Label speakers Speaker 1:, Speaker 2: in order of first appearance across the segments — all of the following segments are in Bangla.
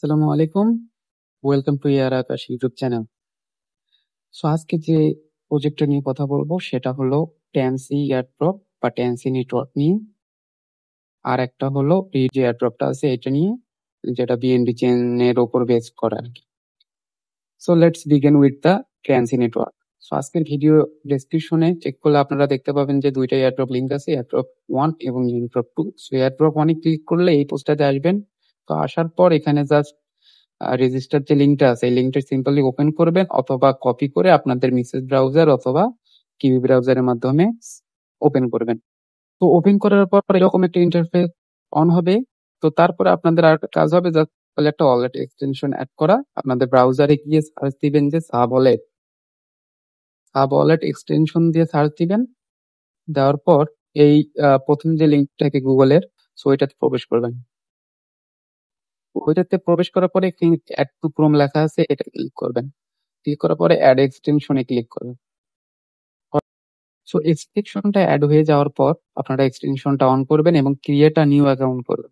Speaker 1: আসসালামু আলাইকুম। Welcome to year Akash YouTube channel. So আজকে যে প্রজেক্টটা নিয়ে কথা বলবো সেটা হলো টেনসি এয়ারড্রপ বা টেনসি নেটওয়ার্ক নিয়ে। আর একটা হলো এই যে এয়ারড্রপটা আছে এটা নিয়ে, যেটা বিএনবি চেনের উপর বেস করা আর কি। So let's begin with the ten C network. So আজকের ভিডিও ডেসক্রিপশনে চেক করলে আপনারা দেখতে পাবেন যে দুইটা এয়ারড্রপ লিঙ্ক আছে, এয়ারড্রপ 1 এবং এয়ারড্রপ 2। সো এয়ারড্রপ 1 এ ক্লিক করলে এই পোস্টটাতে আসবেন। তো আসার পর এখানে জাস্ট রেজিস্টার যে লিঙ্কটা আছে এই লিঙ্কটা সিম্পলি ওপেন করবেন অথবা কপি করে আপনাদের মেসেজ ব্রাউজার অথবা কিউবি ব্রাউজারের মাধ্যমে ওপেন করবেন। তো ওপেন করার পর এরকম একটা ইন্টারফেস অন হবে। তো তারপরে আপনাদের আর একটা কাজ হবে জাস্ট একটা ওয়ালেট এক্সটেনশন অ্যাড করা। আপনাদের ব্রাউজারে গিয়ে সার্চ দিবেন যে সাব ওয়ালেট এক্সটেনশন দিয়ে সার্চ দিবেন। দেওয়ার পর এই প্রথম যে লিঙ্কটাকে গুগলের, সো এটাতে প্রবেশ করবেন। ওইটাতে প্রবেশ করার পরে অ্যাড টু ক্রোম লেখা আছে, এটা ক্লিক করবেন। ক্লিক করার পরে অ্যাড এক্সটেনশনে ক্লিক করবেন। সো এক্সটেনশনটা অ্যাড হয়ে যাওয়ার পর আপনারা এক্সটেনশনটা অন করবেন এবং ক্রিয়েট আ নিউ অ্যাকাউন্ট করবেন।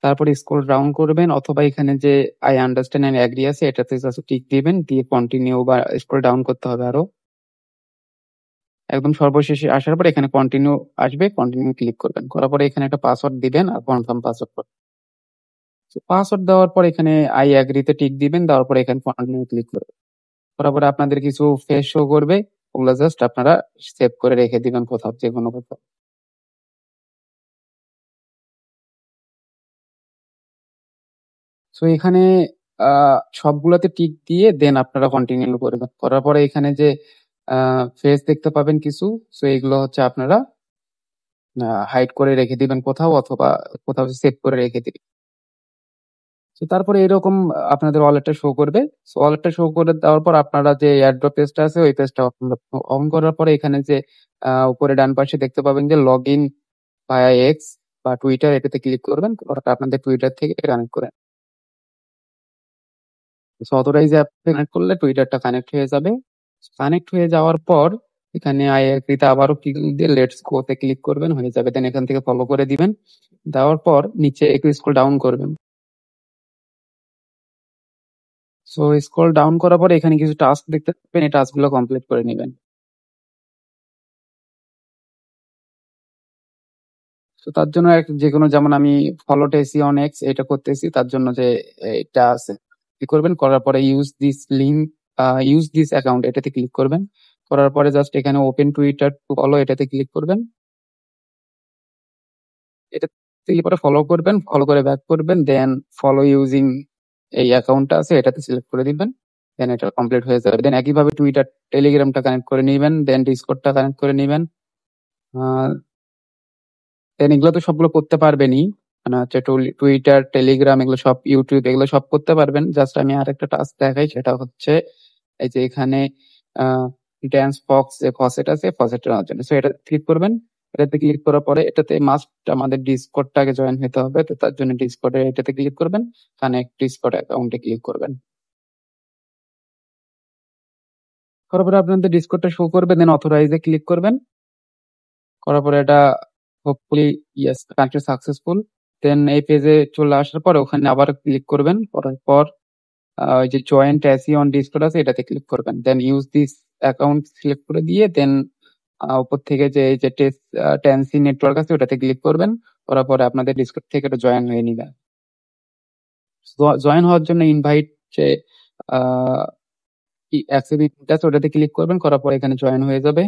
Speaker 1: তারপরে স্ক্রল ডাউন করবেন অথবা এখানে যে আই আন্ডারস্ট্যান্ড এন্ড এগ্রি আছে এটাতে জাস্ট টিক দিবেন, দিয়ে কন্টিনিউ বা স্ক্রল ডাউন করতে হবে আরো। একদম সর্বশেষে আসার পর এখানে কন্টিনিউ আসবে, কন্টিনিউ ক্লিক করবেন। করার পরে এখানে একটা পাসওয়ার্ড দিবেন আর কনফার্ম পাসওয়ার্ড। পাসওয়ার্ড দেওয়ার পর এখানে আই এগ্রিতে টিক দিবেন, দেওয়ার পরে এখানে কন্টিনিউ ক্লিক করবেন। করার পরে আপনাদের কিছু ফেস শো করবে, ওগুলো জাস্ট আপনারা সেভ করে রেখে দিবেন কোথাও, যে কোনো কোথাও। সো এখানে সবগুলোতে টিক দিয়ে দেন আপনারা কন্টিনিউ করবেন। করার পরে এখানে যে ফেস দেখতে পাবেন কিছু, সো এগুলো হচ্ছে আপনারা হাইড করে রেখে দিবেন কোথাও অথবা কোথাও সেভ করে রেখে দিবেন। তো তারপরে এরকম আপনাদের ওয়ালেটটা শো করবে। সো ওয়ালেটটা শো করে দেওয়ার পর আপনারা যে এয়ারড্রপ পেজটা আছে ওই পেজটা অন করার পরে এখানে যে উপরে ডান পাশে দেখতে পাবেন যে লগ ইন ভায়া এক্স বা টুইটার, এটাতে ক্লিক করবেন। ওটা আপনাদের টুইটার থেকে কানেক্ট করে, সো অথরাইজ অ্যাপ কানেক্ট করলে টুইটারটা কানেক্ট হয়ে যাবে। কানেক্ট হয়ে যাওয়ার পর এখানে আই এগ্রিতে আবারও ক্লিক দিয়ে লেটস গো তে ক্লিক করবেন, হয়ে যাবে। দেন এখান থেকে ফলো করে দিবেন। দেওয়ার পর নিচে একটু স্ক্রল ডাউন করবেন। সো স্ক্রল ডাউন করার পরে এখানে কিছু টাস্ক দেখতে পাবেন, এই টাস্কগুলো কমপ্লিট করে নেবেন। তো তার জন্য যে কোনো, যেমন আমি ফলো টেসি অন এক্স এটা করতেছি, তার জন্য যে এটা আছে কি করবেন, করার পরে ইউজ দিস অ্যাকাউন্ট এটাতে ক্লিক করবেন। করার পরে জাস্ট এখানে ওপেন টুইটার টু ফলো এটাতে ক্লিক করবেন। এটা থেকে পরে ফলো করবেন, ফলো করে ব্যাক করবেন, দেন ফলো ইউজিং এই অ্যাকাউন্টটা আছে এটাতে সিলেক্ট করে দিবেন। দেন এটা কমপ্লিট হয়ে যাবে। দেন একইভাবে টুইটার টেলিগ্রামটা কানেক্ট করে নিবেন, দেন ডিসকর্ডটা কানেক্ট করে নিবেন। দেন এগুলো তো সবগুলো করতে পারবেনই, মানে হচ্ছে টুইটার টেলিগ্রাম এগুলো সব, ইউটিউব এগুলো সব করতে পারবেন। জাস্ট আমি আর একটা টাস্ক দেখাই, সেটা হচ্ছে এই যে এখানে ড্যান্স ফক্স যে ফসেট আছে ফসেট নেওয়ার জন্য। সো এটা ক্লিক করবেন। এটাতে ক্লিক করার পরে এটাতে মাস্ট আমাদের ডিসকর্ডটাকে জয়েন হতে হবে। তো তার জন্য ডিসকর্ডে এটাতে ক্লিক করবেন, কানেক্ট ডিসকর্ড অ্যাকাউন্টে ক্লিক করবেন। করার পরে আপনাদের ডিসকর্ডটা শো করবে, দেন অথরাইজে ক্লিক করবেন। করার পরে এটা হোপফুলি ইয়েস কানেক্টেড সাকসেসফুল। দেন এই পেজে চলে আসার পর ওখানে আবার ক্লিক করবেন। করার পর ওই যে জয়েন্ট অ্যাসি অন ডিসকর্ড আছে এটাতে ক্লিক করবেন। Then use this account select করে দিয়ে দেন উপর থেকে যে এই যে টেনসি নেটওয়ার্ক আছে ওটাতে ক্লিক করবেন। করার পরে আপনাদের ডিসকর্ড থেকে এটা জয়েন হয়ে নিবে। জয়েন হওয়ার জন্য ইনভাইট যে অ্যাক্সেপ্ট আছে ওটাতে ক্লিক করবেন। করার পরে এখানে জয়েন হয়ে যাবে।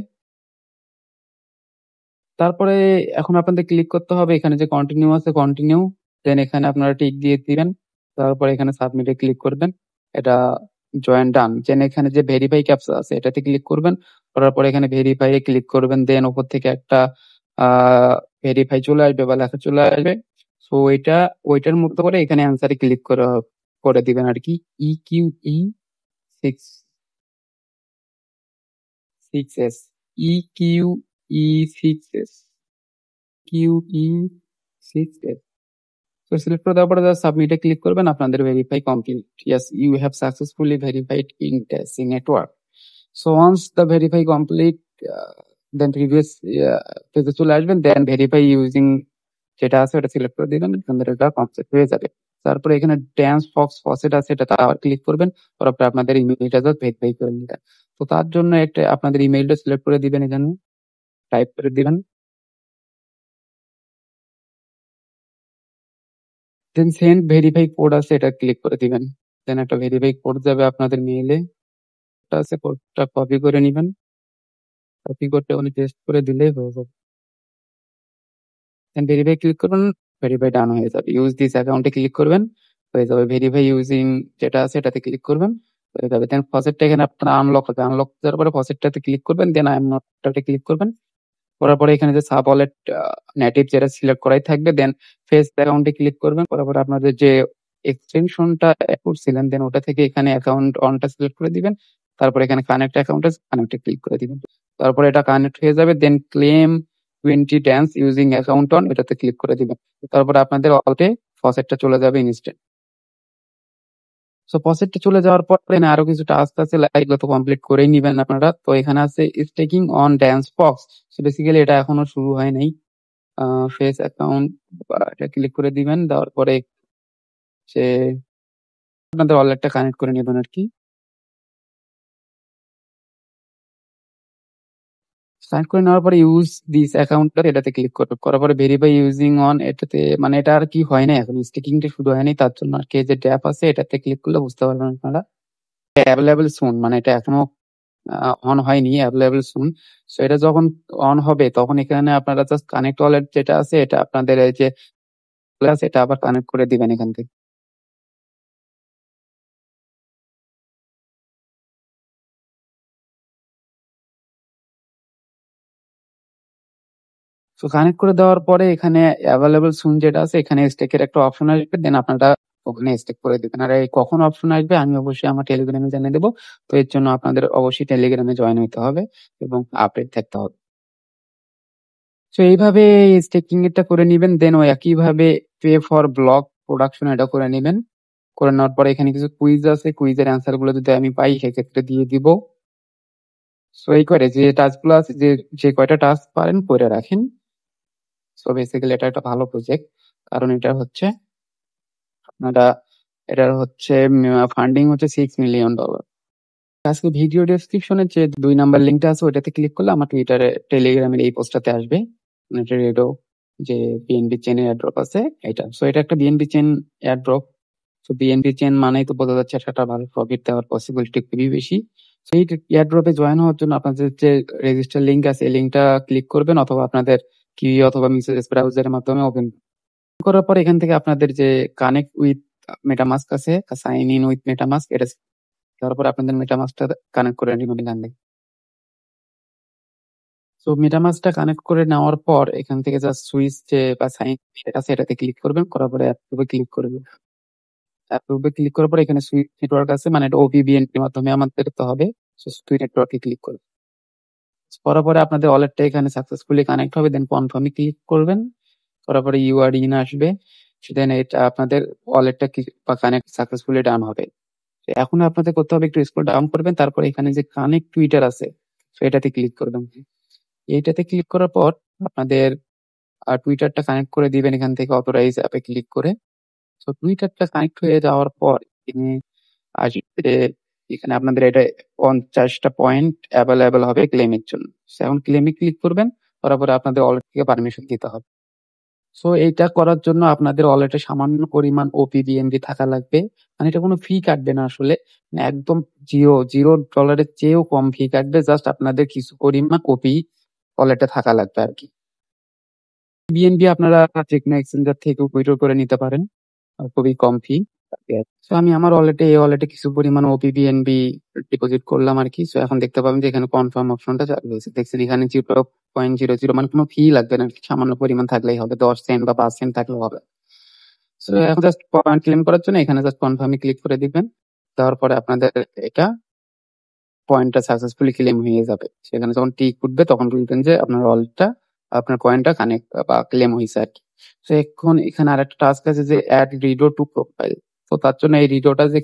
Speaker 1: তারপরে এখন আপনাদের ক্লিক করতে হবে এখানে যে কন্টিনিউ আছে কন্টিনিউ, দেন এখানে আপনারা টিক দিয়ে দিবেন। তারপরে এখানে সাবমিটে ক্লিক করবেন, এটা জয়েন ডান। দেন এখানে যে ভেরিফাই ক্যাপচা আছে এটাতে ক্লিক করবেন। করার পরে এখানে ভেরিফাই এ ক্লিক করবেন। দেন উপর থেকে একটা ভেরিফাই চলে আসবে বা লেখা চলে আসবে। সো ওইটার মতো করে এখানে অ্যান্সারে ক্লিক করে দিবেন আর কি। EQE 6S, EQE 6S, QE 6S। তো সিলেক্ট করে দেওয়ার পরে জাস্ট সাবমিটে ক্লিক করবেন, আপনাদের verify complete. Yes, you have successfully verified in টেসি network. So once the verify complete, then previous পেজে চলে আসবেন। দেন ভেরিফাই ইউজিং যেটা আছে ওটা সিলেক্ট করে দিবেন, আপনাদের এটা কমপ্লিট হয়ে যাবে। তারপরে এখানে ড্যান্স ফক্স ফসেট আছে, এটা আবার ক্লিক করবেন, তারপরে আপনাদের ইমেইলটা জাস্ট ভেরিফাই করে নিবেন। তো তার জন্য একটা আপনাদের ইমেইলটা সিলেক্ট করে দিবেন, এখানে টাইপ করে দিবেন, দেন সেন্ড ভেরিফাই কোড আছে এটা ক্লিক করে দিবেন। দেন একটা ভেরিফাই কোড যাবে আপনাদের মেইলে, ওটা আছে, কোডটা কপি করে নিবেন, কপি করতে উনি পেস্ট করে দিলেই হয়ে যাবে। দেন ভেরিফাই ক্লিক করবেন, ভেরিফাই ডান হয়ে যাবে। ইউজ দিস অ্যাকাউন্টে ক্লিক করবেন, হয়ে যাবে। ভেরিফাই ইউজিং যেটা আছে এটাতে ক্লিক করবেন, হয়ে যাবে। দেন ফসেটটা এখানে আপনার আনলক হবে, আনলক করার পরে ফসেটটাতে ক্লিক করবেন, দেন আই এম নটটাতে ক্লিক করবেন, করার পরে এখানে যে সাব ওয়ালেট নেটিভ যেটা সিলেক্ট করাই থাকবে, দেন ফেস অ্যাকাউন্টে ক্লিক করবেন, করার পরে আপনাদের যে এক্সটেনশনটা অ্যাড করছিলেন দেন ওটা থেকে এখানে অ্যাকাউন্ট অনটা সিলেক্ট করে দিবেন, তারপর এখানে কানেক্ট অ্যাকাউন্টে কানেক্টে ক্লিক করে দিবেন, তারপরে এটা কানেক্ট হয়ে যাবে। Then claim 20 dance using account on এটাতে ক্লিক করে দিবেন, তারপরে আপনাদের ওয়ালেটে ফসেটটা চলে যাবে ইনস্ট্যান্ট। সো ফসেটটা চলে যাওয়ার পর এখানে আরো কিছু টাস্ক আছে, এগুলো তো কমপ্লিট করেই নিবেন আপনারা। তো এখানে আছে staking on dance Fox, so basically এটা এখনো শুরু হয় নাই। ফেস অ্যাকাউন্ট এটা ক্লিক করে দিবেন, দেওয়ার পরে যে আপনাদের ওয়ালেটটা কানেক্ট করে নেবেন আর কি। কানেক্ট করে নেওয়ার পরে ইউজ দিস অ্যাকাউন্ট এটাতে ক্লিক করবে, করার পরে ভেরিফাই ইউজিং অন এটাতে, মানে এটা আর কি হয় না এখন, স্টেকিংটা শুরু হয়নি, তার জন্য আর কি যে ট্যাপ আছে এটাতে ক্লিক করলে বুঝতে পারবেন আপনারা। অ্যাভেলেবল সুন, মানে এটা এখনো অন হয়নি, অ্যাভেলেবল সুন। সো এটা যখন অন হবে তখন এখানে আপনারা জাস্ট কানেক্ট ওয়ালেট যেটা আছে এটা আপনাদের এই যে আছে এটা আবার কানেক্ট করে দিবেন এখান থেকে। সো কানেক্ট করে দেওয়ার পরে এখানে অ্যাভেলেবল সুন যেটা আছে এখানে স্টেকের একটা অপশন আসবে, দেন আপনারা ওখানে স্টেক করে দিবেন। আর এই কখন অপশন আসবে আমি অবশ্যই আমার টেলিগ্রামে জানিয়ে দেবো। তো এর জন্য আপনাদের অবশ্যই টেলিগ্রামে জয়েন হতে হবে এবং আপডেট থাকতে হবে। তো এইভাবে স্টেকিং এটা করে নিবেন, দেন ওই একইভাবে পে ফর ব্লক প্রোডাকশন এটা করে নিবেন। করে নেওয়ার পরে এখানে কিছু কুইজ আছে, কুইজের অ্যান্সার গুলো যদি আমি পাই সেক্ষেত্রে দিয়ে দিব। সো এই করে যে টাস্ক গুলো আছে, যে কয়টা টাস্ক পারেন করে রাখেন। সো বেসিক্যালি এটা একটা ভালো প্রজেক্ট, কারণ এটা হচ্ছে আপনারা, এটার হচ্ছে ফান্ডিং হচ্ছে $6 মিলিয়ন। আজকে ভিডিও ডেসক্রিপশনে যে 2 নাম্বার লিঙ্কটা আছে ওইটাতে ক্লিক করলে আমার টুইটারে টেলিগ্রামের এই পোস্টটাতে আসবে, রেডো যে বিএনবি চেনের এয়ারড্রপ আছে এটা। সো এটা একটা বিএনবি চেন এয়ারড্রপ। তো বিএনবি চেন মানেই তো বোঝা যাচ্ছে একটা ভালো প্রফিট দেওয়ার পসিবিলিটি খুবই বেশি। তো এই এয়ারড্রপে জয়েন হওয়ার জন্য আপনাদের যে রেজিস্টার লিঙ্ক আছে এই লিঙ্কটা ক্লিক করবেন, অথবা আপনাদের কিউই অথবা মেসেজ ব্রাউজারের মাধ্যমে ওপেন করার পর এখান থেকে আপনাদের যে কানেক্ট উইথ মেটামাস্ক আছে, সাইন ইন উইথ মেটামাস্ক এটা তারপর আপনাদের মেটামাস্কটা কানেক্ট করে নেবেন এখান থেকে। তো মেটামাস্কটা কানেক্ট করে নেওয়ার পর এখান থেকে জাস্ট সুইচ যে বা সাইন আছে এটাতে ক্লিক করবেন, করার পরে অ্যাপ্রুভে ক্লিক করবেন। অ্যাপ্রুভে ক্লিক করার পর এখানে সুইচ নেটওয়ার্ক আছে, মানে এটা ওপিবিএনপির মাধ্যমে আমাদের তো হবে। সুইচ নেটওয়ার্কে ক্লিক করবেন, করার পরে আপনাদের ওয়ালেটটা এখানে সাকসেসফুলি কানেক্ট হবে, দেন কনফার্মে ক্লিক করবেন, করার পরে ইউআর ইন আসবে, দেন এটা আপনাদের ওয়ালেটটা বা কানেক্ট সাকসেসফুলি ডান হবে। তো এখন আপনাদের করতে হবে একটু স্ক্রল ডাউন করবেন, তারপরে এখানে যে কানেক্ট টুইটার আছে তো এটাতে ক্লিক করবেন। এইটাতে ক্লিক করার পর আপনাদের টুইটারটা কানেক্ট করে দিবেন এখান থেকে অথরাইজ অ্যাপে ক্লিক করে। তো টুইটারটা কানেক্ট হয়ে যাওয়ার পর এখানে আসবে, এখানে আপনাদের এটা 50টা পয়েন্ট অ্যাভেলেবেল হবে ক্লেমের জন্য। So এখন ক্লেমে ক্লিক করবেন, করার পরে আপনাদের ওয়ালেট থেকে পারমিশন দিতে হবে। সো এইটা করার জন্য আপনাদের ওয়ালেটে সামান্য পরিমাণ ওপিবিএনবি থাকা লাগবে, মানে এটা কোনো ফি কাটবে না আসলে, মানে একদম $0 চেয়েও কম ফি কাটবে, জাস্ট আপনাদের কিছু পরিমাণ ওপি ওয়ালেটে থাকা লাগবে আর কি। বিএনবি আপনারা যে কোনো এক্সচেঞ্জার থেকে উইথড্র করে নিতে পারেন, খুবই কম ফি। তো আমি আমার এই ওয়ালেটে কিছু পরিমাণ ওপিবিএনবি ডিপোজিট করলাম আর কি। সো এখন দেখতে পাবেন যে এখানে কনফার্ম অপশনটা চালু হয়েছে, দেখছেন এখানে 0.00, মানে কোনো ফি লাগবে না, সামান্য পরিমাণ থাকলেই হবে, 10 সেন্ট বা 5 সেন্ট থাকলেও হবে। সো এখন জাস্ট পয়েন্ট ক্লেম করার জন্য এখানে জাস্ট কনফার্মে ক্লিক করে দিবেন, দেওয়ার পরে আপনাদের এটা পয়েন্টটা সাকসেসফুলি ক্লেম হয়ে যাবে। সেখানে যখন টিক উঠবে তখন বুঝবেন যে আপনার ওয়ালেটটা, আপনার কয়েনটা কানেক্ট বা ক্লেম হয়েছে আর কি। তো এখন এখানে আরেকটা টাস্ক আছে যে অ্যাড রিডো টু প্রোফাইল। তো তার জন্য এই রিডোটা যে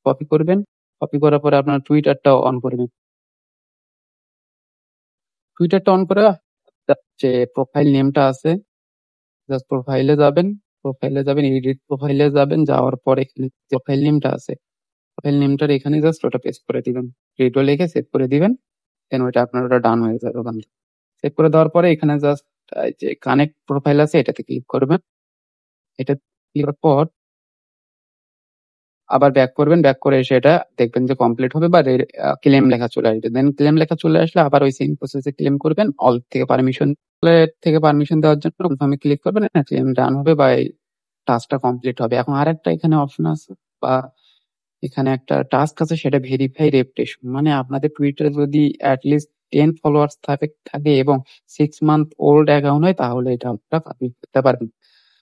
Speaker 1: কপি করবেন, কপি করার পরে আপনার টুইটারটা অন করবেন। টুইটারটা অন করে যে প্রোফাইল নেমটা আছে জাস্ট প্রোফাইলে যাবেন, প্রোফাইলে যাবেন, এডিট প্রোফাইলে যাবেন, যাওয়ার পর এখানে যে প্রোফাইল নেমটা আছে, প্রোফাইল নেমটার এখানে জাস্ট ওটা পেস্ট করে দিবেন, ক্রিয়েটর লিখে সেভ করে দিবেন। দেন ওইটা আপনার ওটা ডান হয়ে যাবে ওখান থেকে। সেভ করে দেওয়ার পরে এখানে জাস্ট যে কানেক্ট প্রোফাইল আছে এটাতে ক্লিক করবেন। এটা ক্লিক করার পর আবার ব্যাক করবেন, ব্যাক করে এসে এটা দেখবেন যে কমপ্লিট হবে বা ক্লেম লেখা চলে আসবে। দেন ক্লেম লেখা চলে আসলে আবার ওই সেম প্রসেসে ক্লেম করবেন। অল থেকে পারমিশন দেওয়ার জন্য কনফার্মে ক্লিক করবেন, ক্লেম ডান হবে বা এই টাস্কটা কমপ্লিট হবে। এখন আরেকটা এখানে অপশন আছে বা এখানে একটা টাস্ক আছে, সেটা ভেরিফাই রেপুটেশন। মানে আপনাদের টুইটারে যদি অ্যাটলিস্ট 10 ফলোয়ার্স থাকে এবং 6 মান্থ ওল্ড অ্যাকাউন্ট হয়, তাহলে এটা আপনারা পাবলিক করতে পারবেন।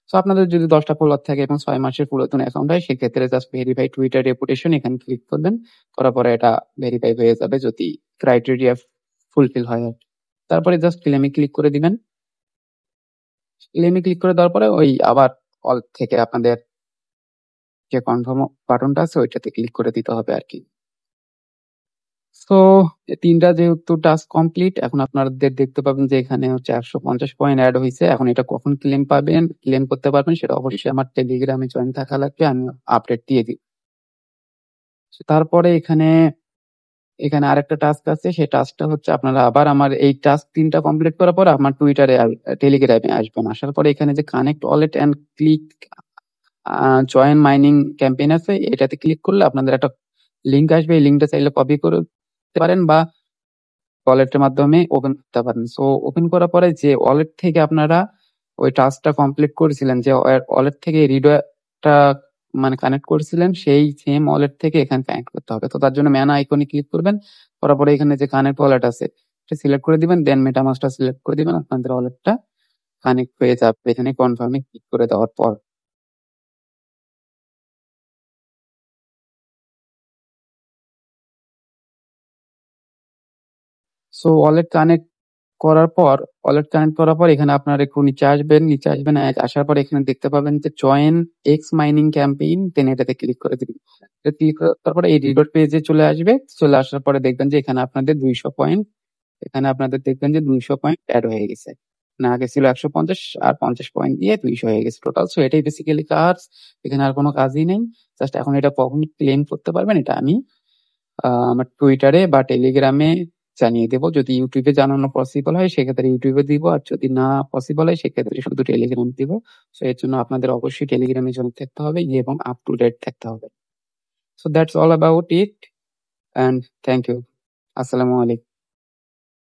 Speaker 1: সো আপনাদের যদি 10টা ফলোয়ার থাকে এবং 6 মাসের পুরাতন অ্যাকাউন্ট হয়, সেক্ষেত্রে জাস্ট ভেরিফাই টুইটার রেপুটেশন এখানে ক্লিক করবেন। করার পরে এটা ভেরিফাই হয়ে যাবে যদি ক্রাইটেরিয়া ফুলফিল হয় আর কি। তারপরে জাস্ট ক্লেমে ক্লিক করে দিবেন। ক্লেমে ক্লিক করে দেওয়ার পরে ওই আবার অল থেকে আপনাদের যে কনফার্ম বাটনটা আছে ওইটাতে ক্লিক করে দিতে হবে আর কি। সো তিনটা যেহেতু টাস্ক কমপ্লিট, এখন আপনাদের দেখতে পাবেন যে এখানে হচ্ছে 150 পয়েন্ট অ্যাড হয়েছে। এখন এটা কখন ক্লেম পাবেন, ক্লেম করতে পারবেন, সেটা অবশ্যই আমার টেলিগ্রামে জয়েন থাকা লাগবে, আমি আপডেট দিয়ে দিই। তারপরে এখানে আরেকটা টাস্ক আছে, সেই টাস্কটা হচ্ছে আপনারা আবার আমার এই টাস্ক 3টা কমপ্লিট করার পর আমার টুইটারে টেলিগ্রামে আসবেন। আসার পরে এখানে যে connect wallet and click join mining campaign আছে, এটাতে ক্লিক করলে আপনাদের একটা লিঙ্ক আসবে। এই লিঙ্কটা চাইলে কপি করতে পারেন বা ওয়ালেটের মাধ্যমে ওপেন করতে পারেন। সো ওপেন করার পরে যে ওয়ালেট থেকে আপনারা ওই টাস্কটা কমপ্লিট করেছিলেন, যে ওয়ালেট থেকে রিডোটা মানে কানেক্ট করেছিলেন, সেই সেম ওয়ালেট থেকে এখানে কানেক্ট করতে হবে। তো তার জন্য ম্যান আইকনে ক্লিক করবেন, করার পরে এখানে যে কানেক্ট ওয়ালেট আছে এটা সিলেক্ট করে দিবেন, দেন মেটামাস্কটা সিলেক্ট করে দিবেন, আপনাদের ওয়ালেটটা কানেক্ট হয়ে যাবে এখানে কনফার্মে ক্লিক করে দেওয়ার পর। সো ওয়ালেট কানেক্ট করার পর এখানে আপনারা একটু নিচে আসবেন, আসার পর এখানে দেখতে পাবেন যে জয়েন এক্স মাইনিং ক্যাম্পেইন, দেন এটাতে ক্লিক করে দিবেন। ক্লিক করার পরে এই রিডট পেজে চলে আসবে। চলে আসার পরে দেখবেন যে এখানে আপনাদের 200 পয়েন্ট, এখানে আপনাদের দেখবেন যে 200 পয়েন্ট অ্যাড হয়ে গেছে। না আগে ছিল 150 আর 50 পয়েন্ট দিয়ে 200 হয়ে গেছে টোটাল। সো এটাই বেসিক্যালি কাজ, এখানে আর কোনো কাজই নেই। জাস্ট এখন এটা কখন ক্লেম করতে পারবেন এটা আমি আমার টুইটারে বা টেলিগ্রামে জানিয়ে দেবো। যদি ইউটিউবে জানানো পসিবল হয় সেক্ষেত্রে ইউটিউবে দিব, আর যদি না পসিবল হয় সেক্ষেত্রে শুধু টেলিগ্রাম দিব। সো এর জন্য আপনাদের অবশ্যই টেলিগ্রামে জয়েন থাকতে হবে এবং আপ টু ডেট থাকতে হবে। So that's all about it, and thank you. আসসালামু আলাইকুম।